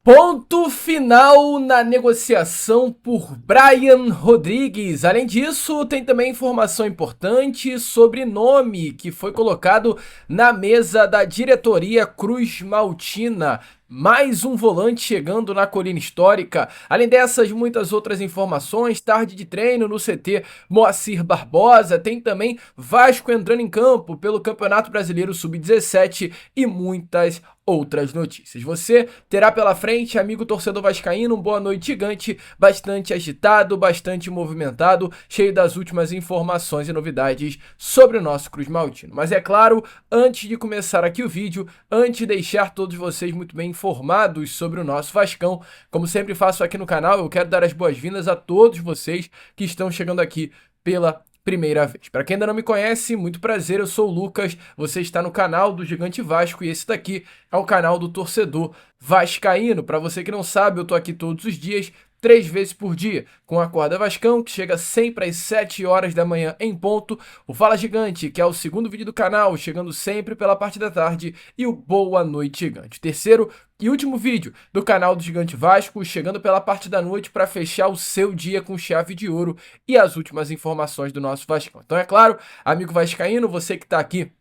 Ponto final na negociação por Brian Rodrigues. Além disso, tem também informação importante sobre nome que foi colocado na mesa da diretoria Cruz Maltina. Mais um volante chegando na colina histórica. Além dessas, muitas outras informações. Tarde de treino no CT Moacir Barbosa. Tem também Vasco entrando em campo pelo Campeonato Brasileiro Sub-17 e muitas outras notícias. Você terá pela frente, amigo torcedor vascaíno, um boa noite gigante, bastante agitado, bastante movimentado, cheio das últimas informações e novidades sobre o nosso Cruz Maltino. Mas é claro, antes de começar aqui o vídeo, antes de deixar todos vocês muito bem informados sobre o nosso Vascão, como sempre faço aqui no canal, eu quero dar as boas-vindas a todos vocês que estão chegando aqui pela primeira vez. Para quem ainda não me conhece, muito prazer, eu sou o Lucas, você está no canal do Gigante Vasco e esse daqui é o canal do torcedor vascaíno. Para você que não sabe, eu tô aqui todos os dias, 3 vezes por dia, com a Acorda Vascão, que chega sempre às 7 horas da manhã em ponto, o Fala Gigante, que é o segundo vídeo do canal, chegando sempre pela parte da tarde, e o Boa Noite Gigante, terceiro e último vídeo do canal do Gigante Vasco, chegando pela parte da noite para fechar o seu dia com chave de ouro e as últimas informações do nosso Vascão. Então é claro, amigo vascaíno, você que está aqui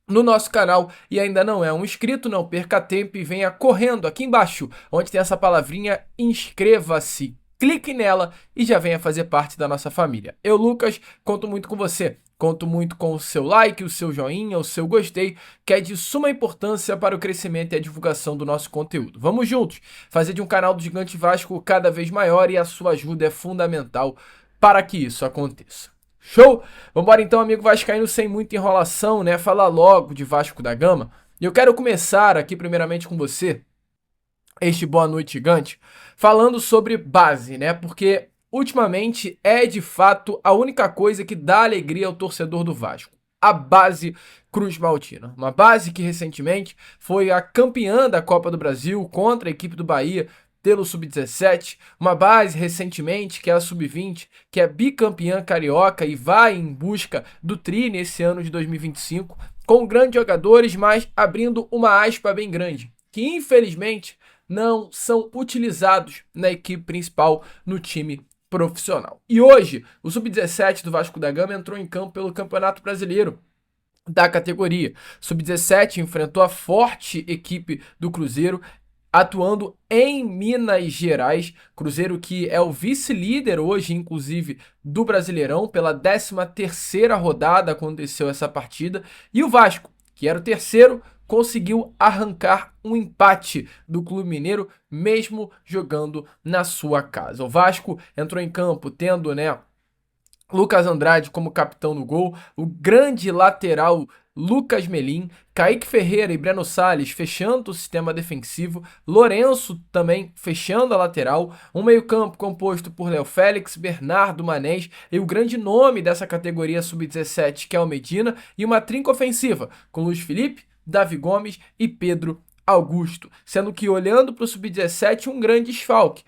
no nosso canal e ainda não é um inscrito, não perca tempo e venha correndo aqui embaixo, onde tem essa palavrinha inscreva-se. Clique nela e já venha fazer parte da nossa família. Eu, Lucas, conto muito com você. Conto muito com o seu like, o seu joinha, o seu gostei, que é de suma importância para o crescimento e a divulgação do nosso conteúdo. Vamos juntos fazer de um canal do Gigante Vasco cada vez maior e a sua ajuda é fundamental para que isso aconteça. Show? Vambora então, amigo vascaíno, sem muita enrolação, né? Falar logo de Vasco da Gama. E eu quero começar aqui primeiramente com você, este Boa Noite Gigante, falando sobre base, né? Porque ultimamente é de fato a única coisa que dá alegria ao torcedor do Vasco. A base Cruz Maltina. Uma base que recentemente foi a campeã da Copa do Brasil contra a equipe do Bahia pelo Sub-17, uma base recentemente que é a Sub-20, que é bicampeã carioca e vai em busca do tri nesse ano de 2025, com grandes jogadores, mas abrindo uma aspa bem grande, que infelizmente não são utilizados na equipe principal no time profissional. E hoje, o Sub-17 do Vasco da Gama entrou em campo pelo Campeonato Brasileiro da categoria. Sub-17 enfrentou a forte equipe do Cruzeiro, atuando em Minas Gerais. Cruzeiro que é o vice-líder hoje, inclusive, do Brasileirão. Pela 13ª rodada aconteceu essa partida. E o Vasco, que era o terceiro, conseguiu arrancar um empate do Clube Mineiro, mesmo jogando na sua casa. O Vasco entrou em campo tendo, Lucas Andrade como capitão no gol, o grande lateral Lucas Melim, Kaique Ferreira e Breno Salles fechando o sistema defensivo, Lourenço também fechando a lateral, um meio-campo composto por Léo Félix, Bernardo Manés e o grande nome dessa categoria sub-17 que é o Medina, e uma trinca ofensiva com Luiz Felipe, Davi Gomes e Pedro Augusto, sendo que olhando para o Sub-17 um grande desfalque,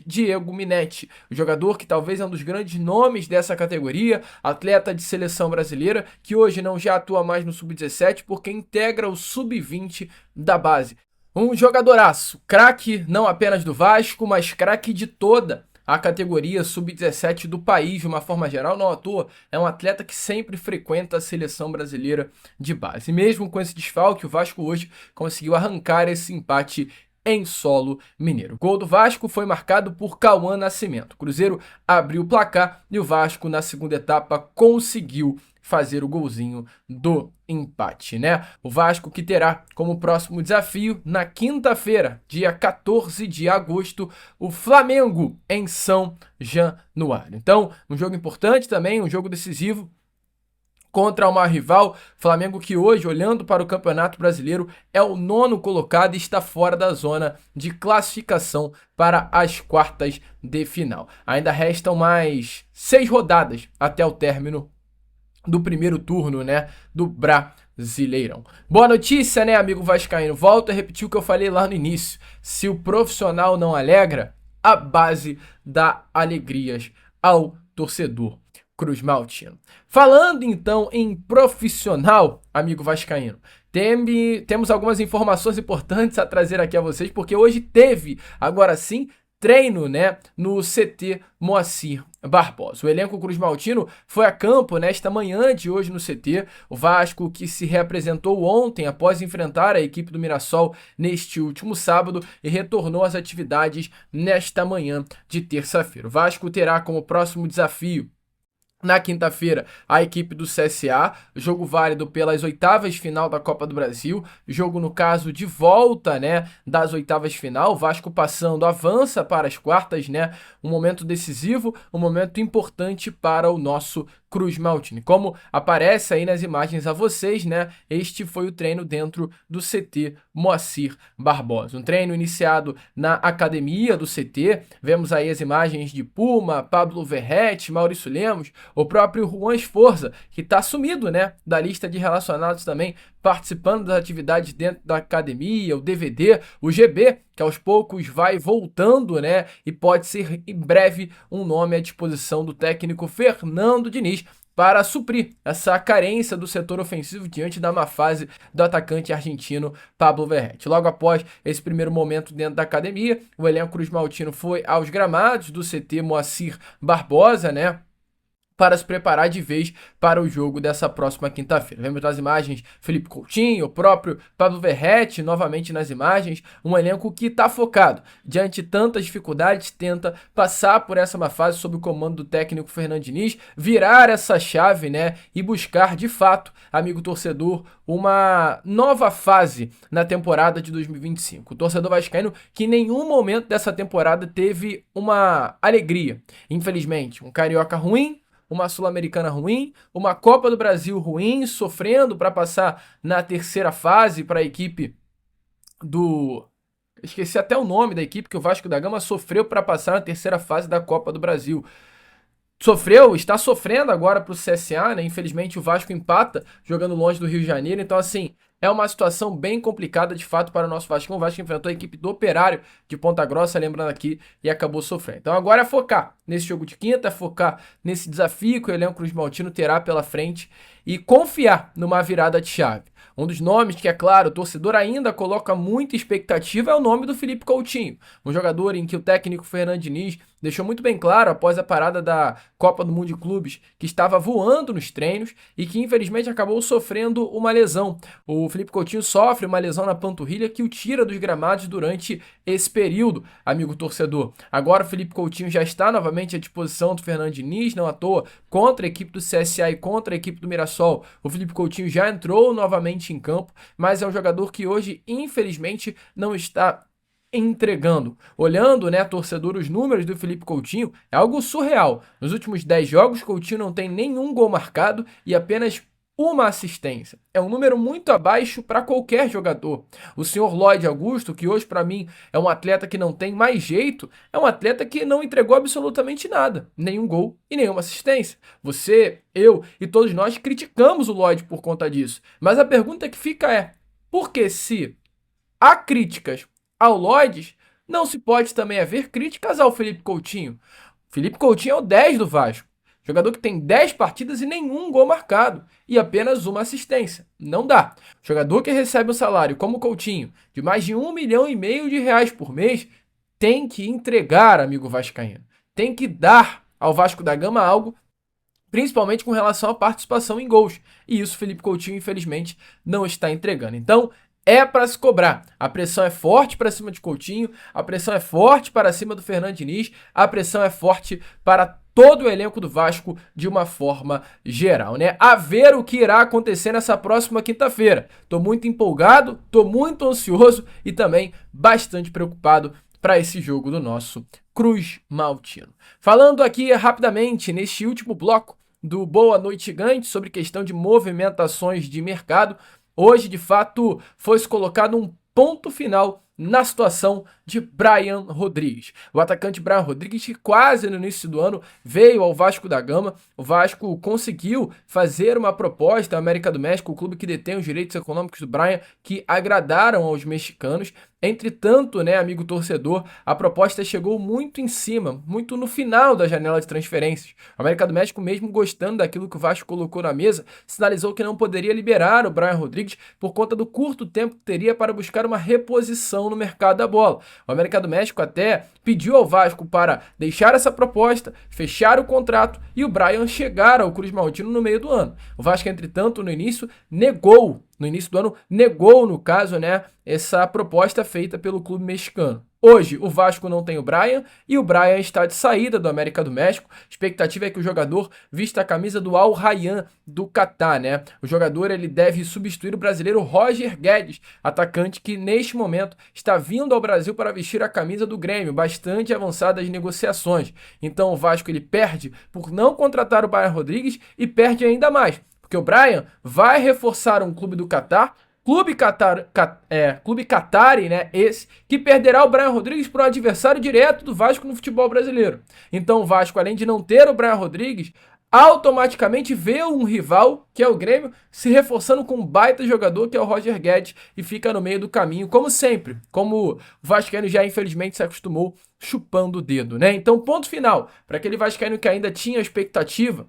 Diego Minetti, o jogador que talvez é um dos grandes nomes dessa categoria, atleta de seleção brasileira, que hoje não já atua mais no Sub-17 porque integra o Sub-20 da base. Um jogadoraço, craque não apenas do Vasco, mas craque de toda a categoria sub-17 do país, de uma forma geral, não à toa, é um atleta que sempre frequenta a seleção brasileira de base. E mesmo com esse desfalque, o Vasco hoje conseguiu arrancar esse empate em solo mineiro. O gol do Vasco foi marcado por Cauã Nascimento. O Cruzeiro abriu o placar e o Vasco, na segunda etapa, conseguiu fazer o golzinho do empate, né? O Vasco que terá como próximo desafio, na quinta-feira, dia 14 de agosto, o Flamengo em São Januário. Então, um jogo importante também, um jogo decisivo contra uma rival, Flamengo que hoje, olhando para o Campeonato Brasileiro, é o 9º colocado e está fora da zona de classificação para as quartas de final. Ainda restam mais 6 rodadas até o término do primeiro turno, do Brasileirão. Boa notícia, amigo vascaíno? Volto a repetir o que eu falei lá no início. Se o profissional não alegra, a base dá alegrias ao torcedor Cruz Maltino. Falando então em profissional, amigo vascaíno, Temos algumas informações importantes a trazer aqui a vocês, porque hoje teve, agora sim, treino, né, no CT Moacir Barbosa. O elenco Cruz Maltino foi a campo nesta manhã de hoje no CT. O Vasco, que se reapresentou ontem após enfrentar a equipe do Mirassol neste último sábado, e retornou às atividades nesta manhã de terça-feira. O Vasco terá como próximo desafio na quinta-feira, a equipe do CSA, jogo válido pelas oitavas final da Copa do Brasil, jogo no caso de volta, né, das oitavas final. O Vasco passando avança para as quartas, né, um momento decisivo, um momento importante para o nosso Cruz Maltino. Como aparece aí nas imagens a vocês, né, este foi o treino dentro do CT Moacir Barbosa. Um treino iniciado na academia do CT, vemos aí as imagens de Puma, Pablo Verrete, Maurício Lemos, o próprio Juan Esforza, que está sumido, né, da lista de relacionados também, participando das atividades dentro da academia, o DVD, o GB, que aos poucos vai voltando, né, e pode ser em breve um nome à disposição do técnico Fernando Diniz para suprir essa carência do setor ofensivo diante da má fase do atacante argentino Pablo Verrete. Logo após esse primeiro momento dentro da academia, o elenco Cruz Maltino foi aos gramados do CT Moacir Barbosa, né, para se preparar de vez para o jogo dessa próxima quinta-feira. Vemos nas imagens Felipe Coutinho, o próprio Pablo Verrete, novamente nas imagens, um elenco que está focado. Diante de tantas dificuldades, tenta passar por essa má fase sob o comando do técnico Fernando Diniz, virar essa chave, né, e buscar de fato, amigo torcedor, uma nova fase na temporada de 2025. O torcedor vascaíno que em nenhum momento dessa temporada teve uma alegria. Infelizmente, um carioca ruim, uma Sul-Americana ruim, uma Copa do Brasil ruim, sofrendo para passar na terceira fase para a equipe do... Esqueci até o nome da equipe que o Vasco da Gama sofreu para passar na terceira fase da Copa do Brasil. Está sofrendo agora para o CSA, né? Infelizmente o Vasco empata jogando longe do Rio de Janeiro, então assim, é uma situação bem complicada de fato para o nosso Vasco. O Vasco enfrentou a equipe do Operário de Ponta Grossa, lembrando aqui, e acabou sofrendo. Então agora é focar nesse jogo de quinta, é focar nesse desafio que o elenco Cruz Maltino terá pela frente e confiar numa virada de chave. Um dos nomes que, é claro, o torcedor ainda coloca muita expectativa é o nome do Felipe Coutinho, um jogador em que o técnico Fernando Diniz deixou muito bem claro após a parada da Copa do Mundo de Clubes que estava voando nos treinos e que infelizmente acabou sofrendo uma lesão. O Felipe Coutinho sofre uma lesão na panturrilha que o tira dos gramados durante esse período, amigo torcedor. Agora o Felipe Coutinho já está novamente à disposição do Fernando Diniz, não à toa, contra a equipe do CSA e contra a equipe do Mirassol. O Felipe Coutinho já entrou novamente em campo, mas é um jogador que hoje, infelizmente, não está entregando. Olhando, né, torcedor, os números do Felipe Coutinho, é algo surreal. Nos últimos 10 jogos, Coutinho não tem nenhum gol marcado e apenas uma assistência. É um número muito abaixo para qualquer jogador. O senhor Lloyd Augusto, que hoje para mim é um atleta que não tem mais jeito, é um atleta que não entregou absolutamente nada. Nenhum gol e nenhuma assistência. Você, eu e todos nós criticamos o Lloyd por conta disso. Mas a pergunta que fica é, por que se há críticas ao Lloyd, não se pode também haver críticas ao Felipe Coutinho? Felipe Coutinho é o 10 do Vasco. Jogador que tem 10 partidas e nenhum gol marcado e apenas uma assistência. Não dá. Jogador que recebe um salário como o Coutinho de mais de R$1,5 milhão por mês tem que entregar, amigo vascaíno. Tem que dar ao Vasco da Gama algo, principalmente com relação à participação em gols. E isso Felipe Coutinho, infelizmente, não está entregando. Então, é para se cobrar. A pressão é forte para cima de Coutinho, a pressão é forte para cima do Fernando Diniz, a pressão é forte para todo o elenco do Vasco de uma forma geral, né? A ver o que irá acontecer nessa próxima quinta-feira. Tô muito empolgado, tô muito ansioso e também bastante preocupado para esse jogo do nosso Cruz Maltino. Falando aqui rapidamente neste último bloco do Boa Noite Gigante sobre questão de movimentações de mercado, hoje de fato foi colocado um ponto final na situação de Brian Rodrigues. O atacante Brian Rodrigues, que quase no início do ano veio ao Vasco da Gama. O Vasco conseguiu fazer uma proposta à América do México, o clube que detém os direitos econômicos do Brian, que agradaram aos mexicanos. Entretanto, né, amigo torcedor, a proposta chegou muito em cima, muito no final da janela de transferências. O América do México, mesmo gostando daquilo que o Vasco colocou na mesa, sinalizou que não poderia liberar o Brian Rodrigues por conta do curto tempo que teria para buscar uma reposição no mercado da bola. O América do México até pediu ao Vasco para deixar essa proposta, fechar o contrato e o Brian chegar ao Cruz Maltino no meio do ano. O Vasco, entretanto, no início do ano, negou, no caso, né, essa proposta feita pelo clube mexicano. Hoje, o Vasco não tem o Brian e o Brian está de saída do América do México. A expectativa é que o jogador vista a camisa do Al Rayyan do Catar, né? O jogador ele deve substituir o brasileiro Roger Guedes, atacante que neste momento está vindo ao Brasil para vestir a camisa do Grêmio, bastante avançadas negociações. Então o Vasco ele perde por não contratar o Brian Rodrigues e perde ainda mais, porque o Brian vai reforçar um clube do Catar, clube Qatari, né, esse, que perderá o Brian Rodrigues para o adversário direto do Vasco no futebol brasileiro. Então o Vasco, além de não ter o Brian Rodrigues, automaticamente vê um rival, que é o Grêmio, se reforçando com um baita jogador, que é o Roger Guedes, e fica no meio do caminho, como sempre, como o vascaíno já infelizmente se acostumou, chupando o dedo, né? Então, ponto final, para aquele vascaíno que ainda tinha expectativa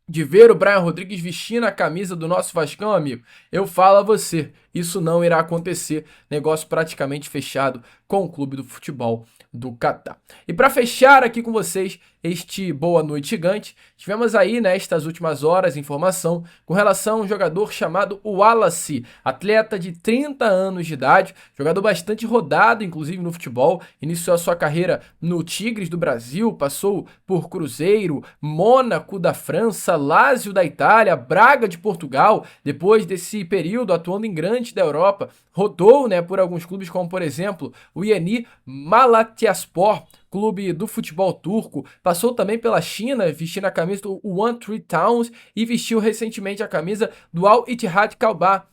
de ver o Brian Rodrigues vestindo a camisa do nosso Vascão, amigo, eu falo a você, isso não irá acontecer. Negócio praticamente fechado com o clube do futebol do Catar. E para fechar aqui com vocês este Boa Noite Gigante, tivemos aí nestas últimas horas informação com relação a um jogador chamado Wallace, atleta de 30 anos de idade, jogador bastante rodado, inclusive no futebol, iniciou a sua carreira no Tigres do Brasil, passou por Cruzeiro, Mônaco da França, Lazio da Itália, Braga de Portugal, depois desse período atuando em grandes da Europa, rodou, né, por alguns clubes como, por exemplo, o Yeni Malatyaspor, clube do futebol turco, passou também pela China, vestindo a camisa do One Three Towns e vestiu recentemente a camisa do Al Ittihad Kalba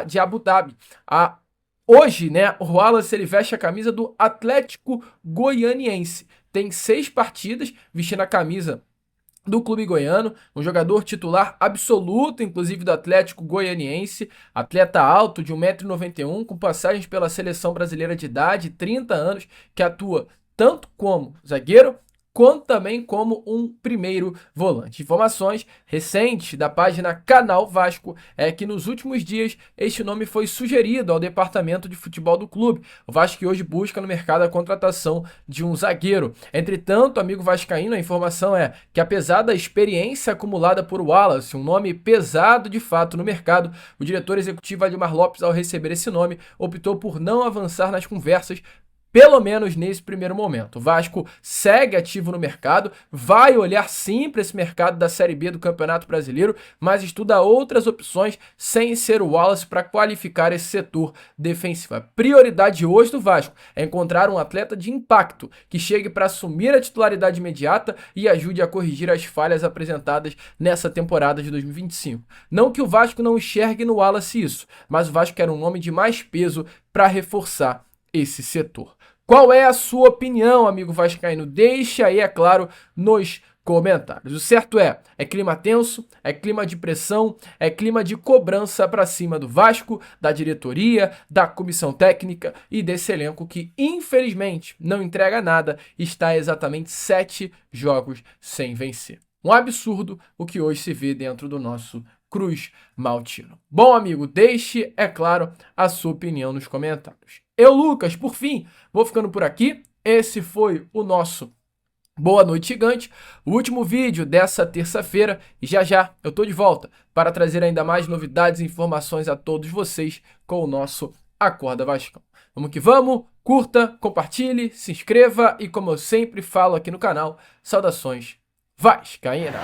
de Abu Dhabi. Hoje, né, o Wallace ele veste a camisa do Atlético Goianiense. Tem 6 partidas vestindo a camisa do clube goiano, um jogador titular absoluto, inclusive do Atlético Goianiense, atleta alto de 1,91 m, com passagens pela seleção brasileira de idade, 30 anos, que atua tanto como zagueiro, quanto também como um primeiro volante. Informações recentes da página Canal Vasco é que nos últimos dias este nome foi sugerido ao departamento de futebol do clube. O Vasco que hoje busca no mercado a contratação de um zagueiro. Entretanto, amigo vascaíno, a informação é que apesar da experiência acumulada por Wallace, um nome pesado de fato no mercado, o diretor executivo Admar Lopes, ao receber esse nome, optou por não avançar nas conversas, pelo menos nesse primeiro momento. O Vasco segue ativo no mercado, vai olhar sim para esse mercado da Série B do Campeonato Brasileiro, mas estuda outras opções sem ser o Wallace para qualificar esse setor defensivo. A prioridade hoje do Vasco é encontrar um atleta de impacto que chegue para assumir a titularidade imediata e ajude a corrigir as falhas apresentadas nessa temporada de 2025. Não que o Vasco não enxergue no Wallace isso, mas o Vasco quer um nome de mais peso para reforçar esse setor. Qual é a sua opinião, amigo vascaíno? Deixe aí, é claro, nos comentários. O certo é clima tenso, é clima de pressão, é clima de cobrança para cima do Vasco, da diretoria, da comissão técnica e desse elenco que, infelizmente, não entrega nada e está exatamente 7 jogos sem vencer. Um absurdo o que hoje se vê dentro do nosso Cruz Maltino. Bom, amigo, deixe, é claro, a sua opinião nos comentários. Eu, Lucas, por fim, vou ficando por aqui. Esse foi o nosso Boa Noite Gigante, o último vídeo dessa terça-feira. E já eu tô de volta para trazer ainda mais novidades e informações a todos vocês com o nosso Acorda Vascão. Vamos que vamos, curta, compartilhe, se inscreva e, como eu sempre falo aqui no canal, saudações vascaínas!